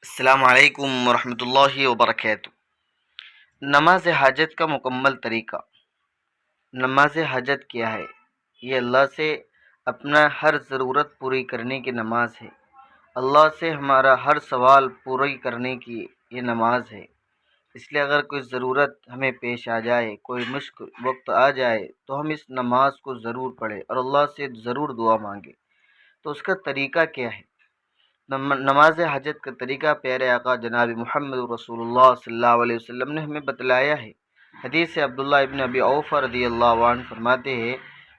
السلام علیکم ورحمۃ اللہ وبرکاتہ۔ نماز حاجت کا مکمل طریقہ۔ نماز حاجت کیا ہے؟ یہ اللہ سے اپنا ہر ضرورت پوری کرنے کی نماز ہے۔ اللہ سے ہمارا ہر سوال پوری کرنے کی یہ نماز ہے۔ اس لیے اگر کوئی ضرورت ہمیں پیش آ جائے، کوئی مشکل وقت آ جائے تو ہم اس نماز کو ضرور پڑھیں اور اللہ سے ضرور دعا مانگیں۔ تو اس کا طریقہ کیا ہے؟ نماز حاجت کا طریقہ پیارے آقا جناب محمد رسول اللہ صلی اللہ علیہ وسلم نے ہمیں بتلایا ہے۔ حدیث عبداللہ ابن ابی اوفیٰ رضی اللہ عنہ فرماتے ہیں،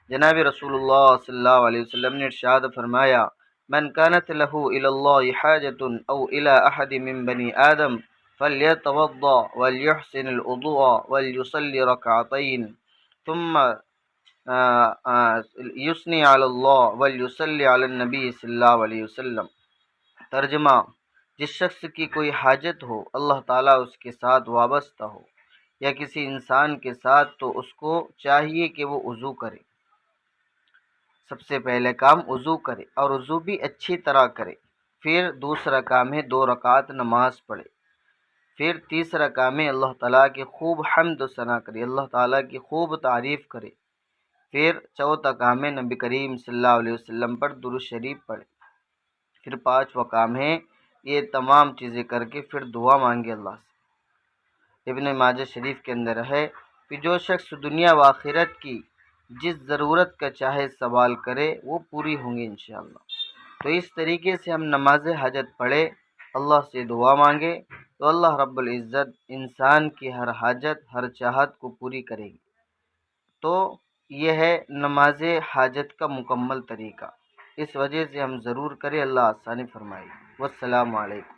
جناب رسول اللہ صلی اللہ علیہ وسلم نے ارشاد فرمایا، من كانت له الى الله حاجة او الى احد من بني آدم فليتوضأ وليحسن الوضوء وليصلي ركعتين ثم يثني على الله وليصلي على النبي صلی اللہ علیہ وسلم۔ ترجمہ: جس شخص کی کوئی حاجت ہو، اللہ تعالیٰ اس کے ساتھ وابستہ ہو یا کسی انسان کے ساتھ، تو اس کو چاہیے کہ وہ وضو کرے۔ سب سے پہلے کام وضو کرے اور وضو بھی اچھی طرح کرے۔ پھر دوسرا کام ہے 2 رکعت نماز پڑھے۔ پھر تیسرا کام ہے اللہ تعالیٰ کی خوب حمد و ثنا کرے، اللہ تعالیٰ کی خوب تعریف کرے۔ پھر چوتھا کام ہے نبی کریم صلی اللہ علیہ وسلم پر درود شریف پڑھے۔ پھر 5واں کام ہے یہ تمام چیزیں کر کے پھر دعا مانگے اللہ سے۔ ابن ماجہ شریف کے اندر ہے کہ جو شخص دنیا و آخرت کی جس ضرورت کا چاہے سوال کرے وہ پوری ہوں گی انشاءاللہ۔ تو اس طریقے سے ہم نماز حاجت پڑھے، اللہ سے دعا مانگے تو اللہ رب العزت انسان کی ہر حاجت، ہر چاہت کو پوری کرے گی۔ تو یہ ہے نماز حاجت کا مکمل طریقہ۔ اس وجہ سے ہم ضرور کریں، اللہ آسانی فرمائے۔ والسلام علیکم۔